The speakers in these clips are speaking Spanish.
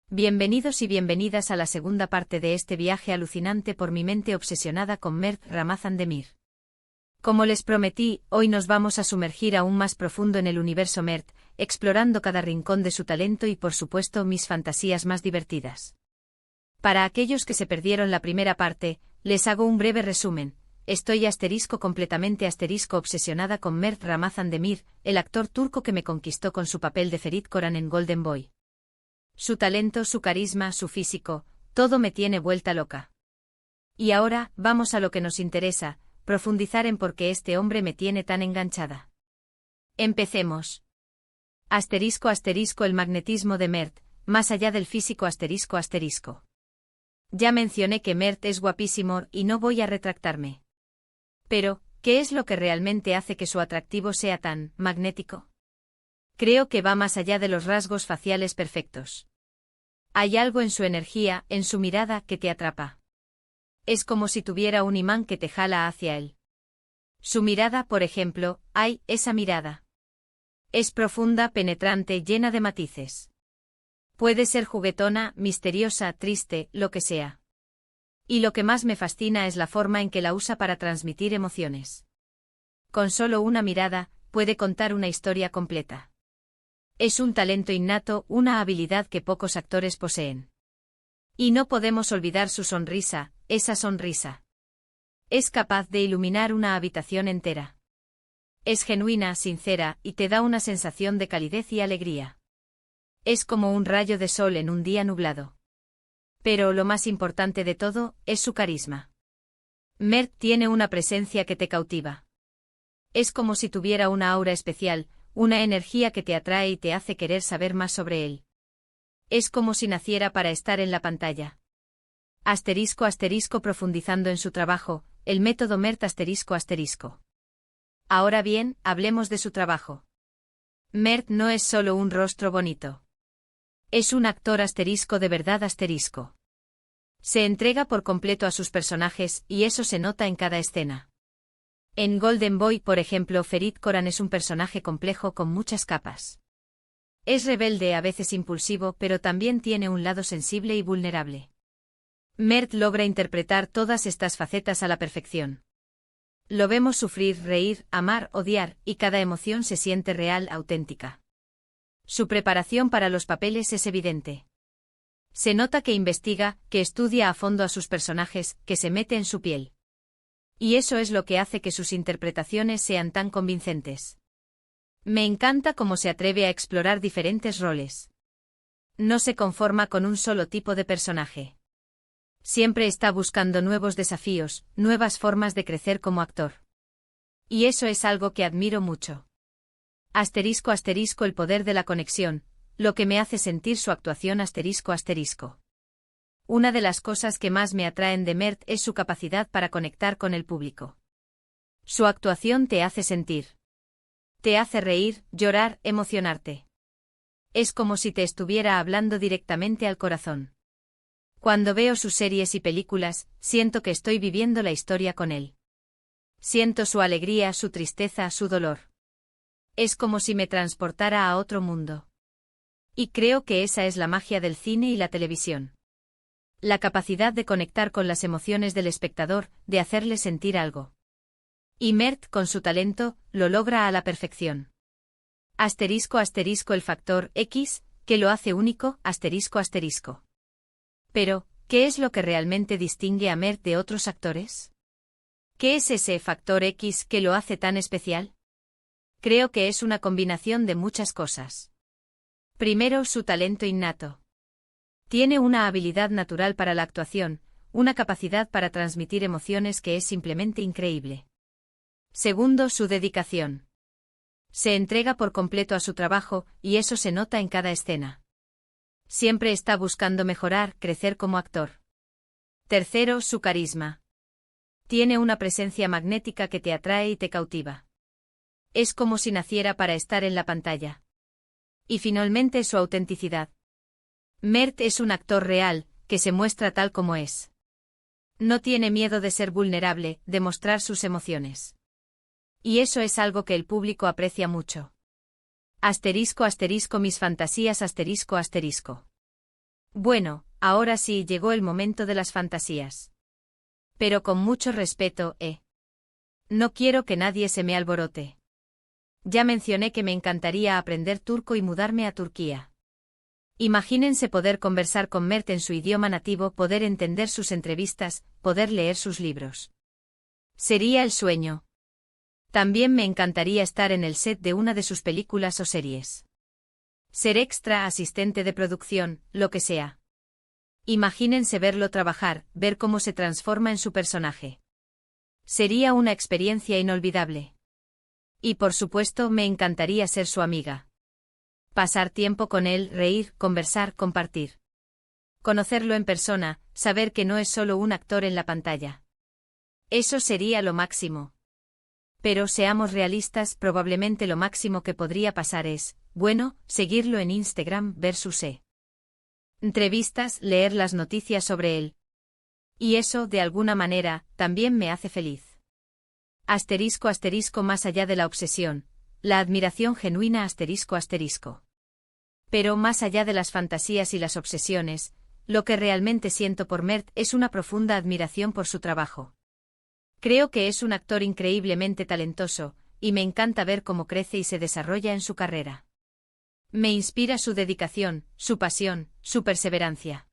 Bienvenidos y bienvenidas a la segunda parte de este viaje alucinante por mi mente obsesionada con Mert Ramazan Demir. Como les prometí, hoy nos vamos a sumergir aún más profundo en el universo Mert, explorando cada rincón de su talento y por supuesto mis fantasías más divertidas. Para aquellos que se perdieron la primera parte, les hago un breve resumen. Estoy completamente obsesionada con Mert Ramazan Demir, el actor turco que me conquistó con su papel de Ferit Koran en Golden Boy. Su talento, su carisma, su físico, todo me tiene vuelta loca. Y ahora, vamos a lo que nos interesa, profundizar en por qué este hombre me tiene tan enganchada. Empecemos. El magnetismo de Mert, más allá del físico ***. Ya mencioné que Mert es guapísimo y no voy a retractarme. Pero, ¿qué es lo que realmente hace que su atractivo sea tan magnético? Creo que va más allá de los rasgos faciales perfectos. Hay algo en su energía, en su mirada, que te atrapa. Es como si tuviera un imán que te jala hacia él. Su mirada, por ejemplo, esa mirada. Es profunda, penetrante, llena de matices. Puede ser juguetona, misteriosa, triste, lo que sea. Y lo que más me fascina es la forma en que la usa para transmitir emociones. Con solo una mirada, puede contar una historia completa. Es un talento innato, una habilidad que pocos actores poseen. Y no podemos olvidar su sonrisa, esa sonrisa. Es capaz de iluminar una habitación entera. Es genuina, sincera, y te da una sensación de calidez y alegría. Es como un rayo de sol en un día nublado. Pero lo más importante de todo, es su carisma. Mert tiene una presencia que te cautiva. Es como si tuviera una aura especial, una energía que te atrae y te hace querer saber más sobre él. Es como si naciera para estar en la pantalla. Profundizando en su trabajo, el método Mert ***. Ahora bien, hablemos de su trabajo. Mert no es solo un rostro bonito. Es un actor de verdad ***. Se entrega por completo a sus personajes y eso se nota en cada escena. En Golden Boy, por ejemplo, Ferit Koran es un personaje complejo con muchas capas. Es rebelde, a veces impulsivo, pero también tiene un lado sensible y vulnerable. Mert logra interpretar todas estas facetas a la perfección. Lo vemos sufrir, reír, amar, odiar, y cada emoción se siente real, auténtica. Su preparación para los papeles es evidente. Se nota que investiga, que estudia a fondo a sus personajes, que se mete en su piel. Y eso es lo que hace que sus interpretaciones sean tan convincentes. Me encanta cómo se atreve a explorar diferentes roles. No se conforma con un solo tipo de personaje. Siempre está buscando nuevos desafíos, nuevas formas de crecer como actor. Y eso es algo que admiro mucho. El poder de la conexión, lo que me hace sentir su actuación ***. Una de las cosas que más me atraen de Mert es su capacidad para conectar con el público. Su actuación te hace sentir. Te hace reír, llorar, emocionarte. Es como si te estuviera hablando directamente al corazón. Cuando veo sus series y películas, siento que estoy viviendo la historia con él. Siento su alegría, su tristeza, su dolor. Es como si me transportara a otro mundo. Y creo que esa es la magia del cine y la televisión. La capacidad de conectar con las emociones del espectador, de hacerle sentir algo. Y Mert, con su talento, lo logra a la perfección. El factor X, que lo hace único, ***. Pero, ¿qué es lo que realmente distingue a Mert de otros actores? ¿Qué es ese factor X que lo hace tan especial? Creo que es una combinación de muchas cosas. Primero, su talento innato. Tiene una habilidad natural para la actuación, una capacidad para transmitir emociones que es simplemente increíble. Segundo, su dedicación. Se entrega por completo a su trabajo, y eso se nota en cada escena. Siempre está buscando mejorar, crecer como actor. Tercero, su carisma. Tiene una presencia magnética que te atrae y te cautiva. Es como si naciera para estar en la pantalla. Y finalmente, su autenticidad. Mert es un actor real, que se muestra tal como es. No tiene miedo de ser vulnerable, de mostrar sus emociones. Y eso es algo que el público aprecia mucho. Mis fantasías ***. Bueno, ahora sí llegó el momento de las fantasías. Pero con mucho respeto, No quiero que nadie se me alborote. Ya mencioné que me encantaría aprender turco y mudarme a Turquía. Imagínense poder conversar con Mert en su idioma nativo, poder entender sus entrevistas, poder leer sus libros. Sería el sueño. También me encantaría estar en el set de una de sus películas o series. Ser extra, asistente de producción, lo que sea. Imagínense verlo trabajar, ver cómo se transforma en su personaje. Sería una experiencia inolvidable. Y por supuesto me encantaría ser su amiga. Pasar tiempo con él, reír, conversar, compartir. Conocerlo en persona, saber que no es solo un actor en la pantalla. Eso sería lo máximo. Pero seamos realistas, probablemente lo máximo que podría pasar es, bueno, seguirlo en Instagram, ver sus entrevistas, leer las noticias sobre él. Y eso, de alguna manera, también me hace feliz. Asterisco asterisco más allá de la obsesión, la admiración genuina asterisco asterisco. Pero más allá de las fantasías y las obsesiones, lo que realmente siento por Mert es una profunda admiración por su trabajo. Creo que es un actor increíblemente talentoso, y me encanta ver cómo crece y se desarrolla en su carrera. Me inspira su dedicación, su pasión, su perseverancia.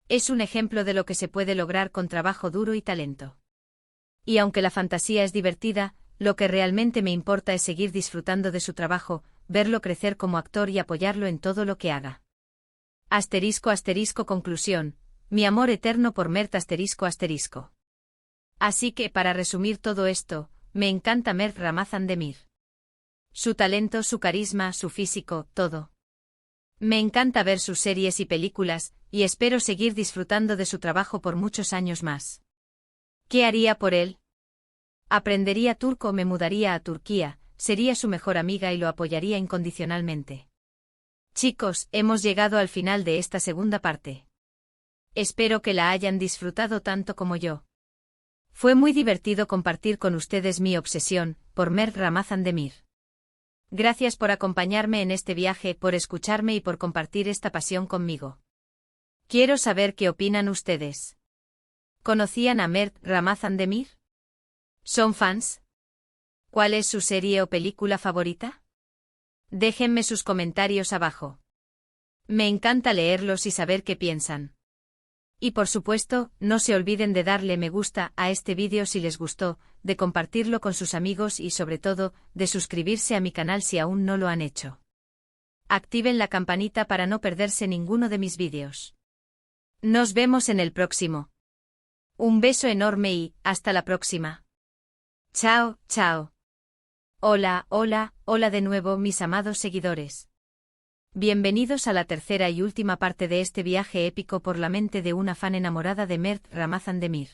Es un ejemplo de lo que se puede lograr con trabajo duro y talento. Y aunque la fantasía es divertida, lo que realmente me importa es seguir disfrutando de su trabajo, verlo crecer como actor y apoyarlo en todo lo que haga. Asterisco asterisco conclusión, mi amor eterno por Mert asterisco asterisco. Así que para resumir todo esto, me encanta Mert Ramazan Demir. Su talento, su carisma, su físico, todo. Me encanta ver sus series y películas, y espero seguir disfrutando de su trabajo por muchos años más. ¿Qué haría por él? Aprendería turco, me mudaría a Turquía, sería su mejor amiga y lo apoyaría incondicionalmente. Chicos, hemos llegado al final de esta segunda parte. Espero que la hayan disfrutado tanto como yo. Fue muy divertido compartir con ustedes mi obsesión por Mert Ramazan Demir. Gracias por acompañarme en este viaje, por escucharme y por compartir esta pasión conmigo. Quiero saber qué opinan ustedes. ¿Conocían a Mert Ramazan Demir? ¿Son fans? ¿Cuál es su serie o película favorita? Déjenme sus comentarios abajo. Me encanta leerlos y saber qué piensan. Y por supuesto, no se olviden de darle me gusta a este vídeo si les gustó, de compartirlo con sus amigos y sobre todo, de suscribirse a mi canal si aún no lo han hecho. Activen la campanita para no perderse ninguno de mis vídeos. Nos vemos en el próximo. Un beso enorme y hasta la próxima. Chao, chao. Hola, hola, hola de nuevo mis amados seguidores. Bienvenidos a la tercera y última parte de este viaje épico por la mente de una fan enamorada de Mert Ramazan Demir.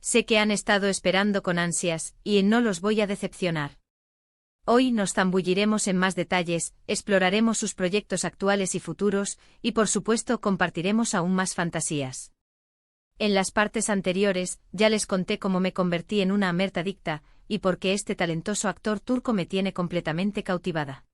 Sé que han estado esperando con ansias, y no los voy a decepcionar. Hoy nos zambulliremos en más detalles, exploraremos sus proyectos actuales y futuros, y por supuesto compartiremos aún más fantasías. En las partes anteriores, ya les conté cómo me convertí en una Mert adicta, y por qué este talentoso actor turco me tiene completamente cautivada.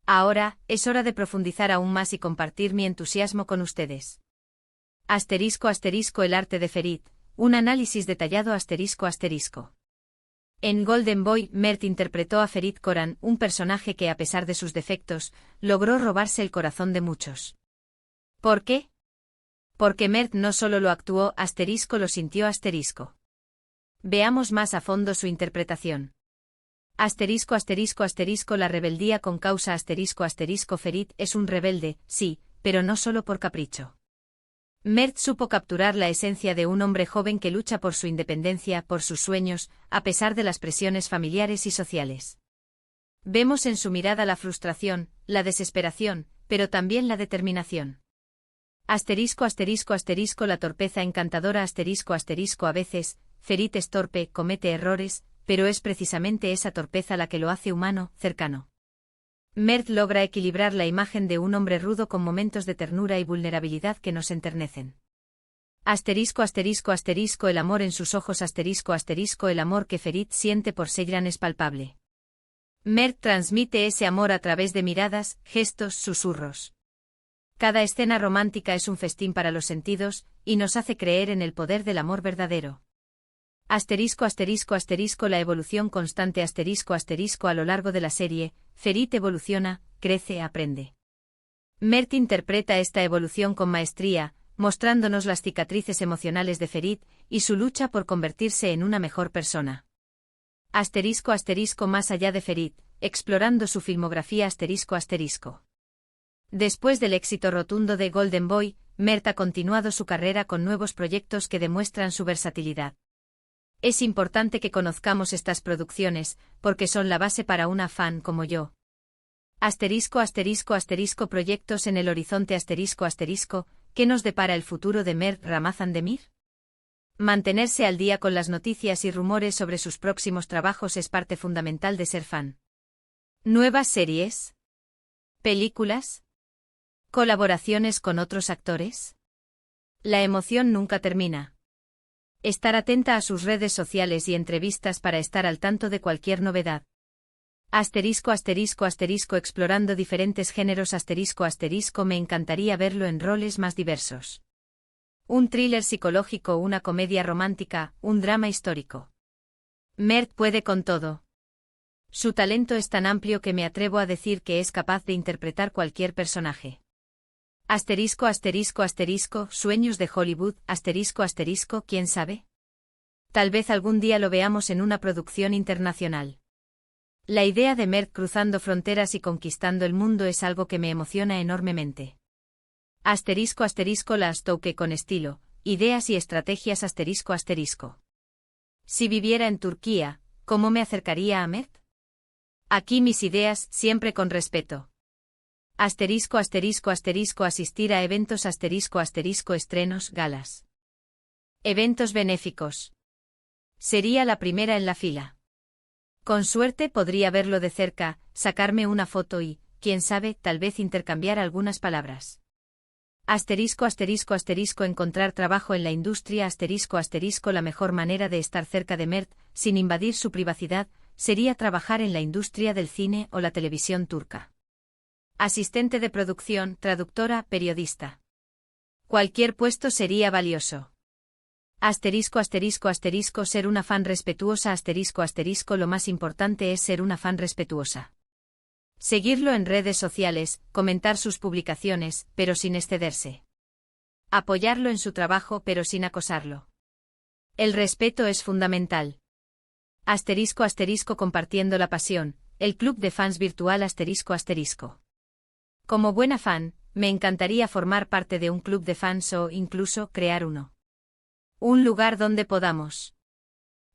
Ahora, es hora de profundizar aún más y compartir mi entusiasmo con ustedes. Asterisco asterisco el arte de Ferit, un análisis detallado asterisco asterisco. En Golden Boy, Mert interpretó a Ferit Koran, un personaje que a pesar de sus defectos, logró robarse el corazón de muchos. ¿Por qué? Porque Mert no solo lo actuó, asterisco lo sintió asterisco. Veamos más a fondo su interpretación. Asterisco asterisco asterisco la rebeldía con causa asterisco asterisco Ferit es un rebelde, sí, pero no solo por capricho. Mert supo capturar la esencia de un hombre joven que lucha por su independencia, por sus sueños, a pesar de las presiones familiares y sociales. Vemos en su mirada la frustración, la desesperación, pero también la determinación. Asterisco asterisco asterisco la torpeza encantadora asterisco asterisco a veces, Ferit es torpe, comete errores, pero es precisamente esa torpeza la que lo hace humano, cercano. Mert logra equilibrar la imagen de un hombre rudo con momentos de ternura y vulnerabilidad que nos enternecen. Asterisco asterisco asterisco el amor en sus ojos asterisco asterisco el amor que Ferit siente por Seyran es palpable. Mert transmite ese amor a través de miradas, gestos, susurros. Cada escena romántica es un festín para los sentidos, y nos hace creer en el poder del amor verdadero. Asterisco asterisco asterisco la evolución constante asterisco asterisco a lo largo de la serie, Ferit evoluciona, crece, aprende. Mert interpreta esta evolución con maestría, mostrándonos las cicatrices emocionales de Ferit, y su lucha por convertirse en una mejor persona. Asterisco asterisco más allá de Ferit, explorando su filmografía asterisco asterisco. Después del éxito rotundo de Golden Boy, Mert ha continuado su carrera con nuevos proyectos que demuestran su versatilidad. Es importante que conozcamos estas producciones, porque son la base para una fan como yo. Asterisco asterisco asterisco proyectos en el horizonte asterisco asterisco, ¿qué nos depara el futuro de Mert Ramazan Demir? Mantenerse al día con las noticias y rumores sobre sus próximos trabajos es parte fundamental de ser fan. ¿Nuevas series? ¿Películas? ¿Colaboraciones con otros actores? La emoción nunca termina. Estar atenta a sus redes sociales y entrevistas para estar al tanto de cualquier novedad. Asterisco asterisco asterisco explorando diferentes géneros asterisco asterisco me encantaría verlo en roles más diversos. Un thriller psicológico, una comedia romántica, un drama histórico. Mert puede con todo. Su talento es tan amplio que me atrevo a decir que es capaz de interpretar cualquier personaje. Asterisco asterisco asterisco, sueños de Hollywood, asterisco asterisco, ¿quién sabe? Tal vez algún día lo veamos en una producción internacional. La idea de Mert cruzando fronteras y conquistando el mundo es algo que me emociona enormemente. Asterisco asterisco las toque con estilo, ideas y estrategias asterisco asterisco. Si viviera en Turquía, ¿cómo me acercaría a Mert? Aquí mis ideas, siempre con respeto. Asterisco asterisco asterisco asistir a eventos asterisco asterisco estrenos, galas. Eventos benéficos. Sería la primera en la fila. Con suerte podría verlo de cerca, sacarme una foto y, quién sabe, tal vez intercambiar algunas palabras. Asterisco asterisco asterisco encontrar trabajo en la industria asterisco asterisco la mejor manera de estar cerca de Mert, sin invadir su privacidad, sería trabajar en la industria del cine o la televisión turca. Asistente de producción, traductora, periodista. Cualquier puesto sería valioso. Asterisco asterisco asterisco ser una fan respetuosa asterisco asterisco lo más importante es ser una fan respetuosa. Seguirlo en redes sociales, comentar sus publicaciones, pero sin excederse. Apoyarlo en su trabajo pero sin acosarlo. El respeto es fundamental. Asterisco asterisco compartiendo la pasión, el club de fans virtual asterisco asterisco. Como buena fan, me encantaría formar parte de un club de fans o, incluso, crear uno. Un lugar donde podamos.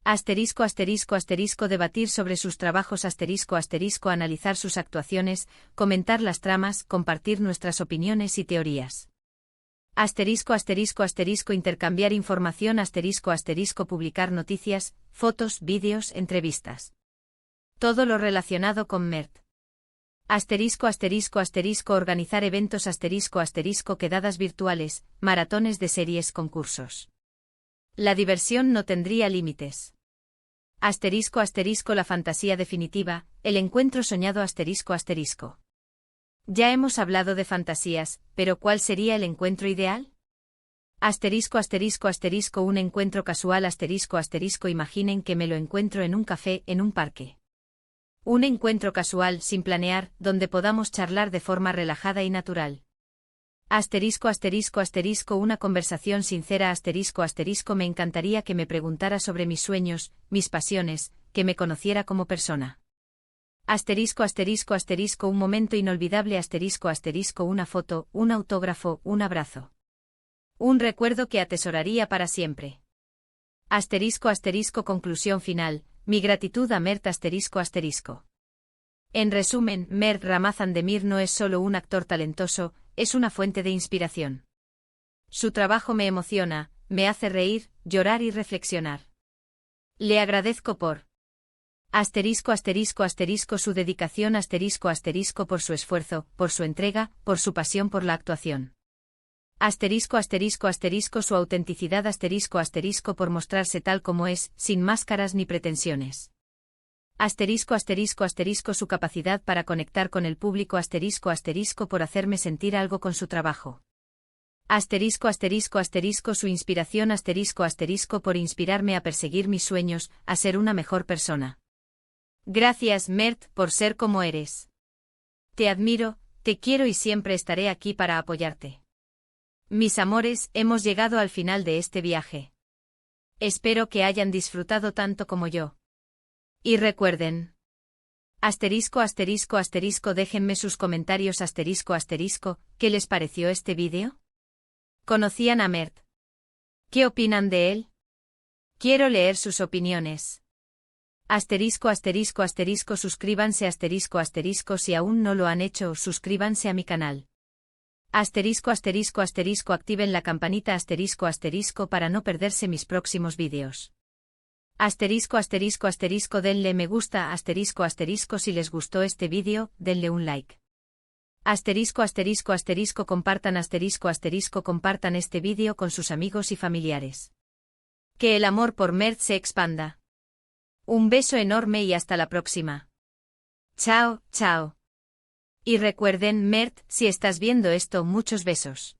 Asterisco asterisco asterisco debatir sobre sus trabajos asterisco asterisco analizar sus actuaciones, comentar las tramas, compartir nuestras opiniones y teorías. Asterisco asterisco asterisco intercambiar información asterisco asterisco publicar noticias, fotos, vídeos, entrevistas. Todo lo relacionado con Mert. Asterisco asterisco asterisco organizar eventos asterisco asterisco quedadas virtuales, maratones de series, concursos. La diversión no tendría límites. Asterisco asterisco la fantasía definitiva, el encuentro soñado asterisco asterisco. Ya hemos hablado de fantasías, pero ¿cuál sería el encuentro ideal? Asterisco asterisco asterisco un encuentro casual asterisco asterisco imaginen que me lo encuentro en un café, en un parque. Un encuentro casual, sin planear, donde podamos charlar de forma relajada y natural. Asterisco asterisco asterisco una conversación sincera asterisco asterisco me encantaría que me preguntara sobre mis sueños, mis pasiones, que me conociera como persona. Asterisco asterisco asterisco un momento inolvidable asterisco asterisco una foto, un autógrafo, un abrazo. Un recuerdo que atesoraría para siempre. Asterisco asterisco conclusión final, mi gratitud a Mert asterisco asterisco. En resumen, Mert Ramazan Demir no es solo un actor talentoso, es una fuente de inspiración. Su trabajo me emociona, me hace reír, llorar y reflexionar. Le agradezco por asterisco asterisco asterisco su dedicación asterisco asterisco por su esfuerzo, por su entrega, por su pasión por la actuación. Asterisco asterisco asterisco su autenticidad asterisco asterisco por mostrarse tal como es, sin máscaras ni pretensiones. Asterisco asterisco asterisco su capacidad para conectar con el público asterisco asterisco por hacerme sentir algo con su trabajo. Asterisco asterisco asterisco su inspiración asterisco asterisco por inspirarme a perseguir mis sueños, a ser una mejor persona. Gracias, Mert, por ser como eres. Te admiro, te quiero y siempre estaré aquí para apoyarte. Mis amores, hemos llegado al final de este viaje. Espero que hayan disfrutado tanto como yo. Y recuerden. Asterisco asterisco asterisco déjenme sus comentarios asterisco asterisco, ¿qué les pareció este vídeo? ¿Conocían a Mert? ¿Qué opinan de él? Quiero leer sus opiniones. Asterisco asterisco asterisco suscríbanse asterisco asterisco si aún no lo han hecho suscríbanse a mi canal. Asterisco asterisco asterisco activen la campanita asterisco asterisco para no perderse mis próximos vídeos. Asterisco asterisco asterisco denle me gusta asterisco asterisco si les gustó este vídeo, denle un like. Asterisco asterisco asterisco compartan asterisco asterisco compartan este vídeo con sus amigos y familiares. Que el amor por Mert se expanda. Un beso enorme y hasta la próxima. Chao, chao. Y recuerden, Mert, si estás viendo esto, muchos besos.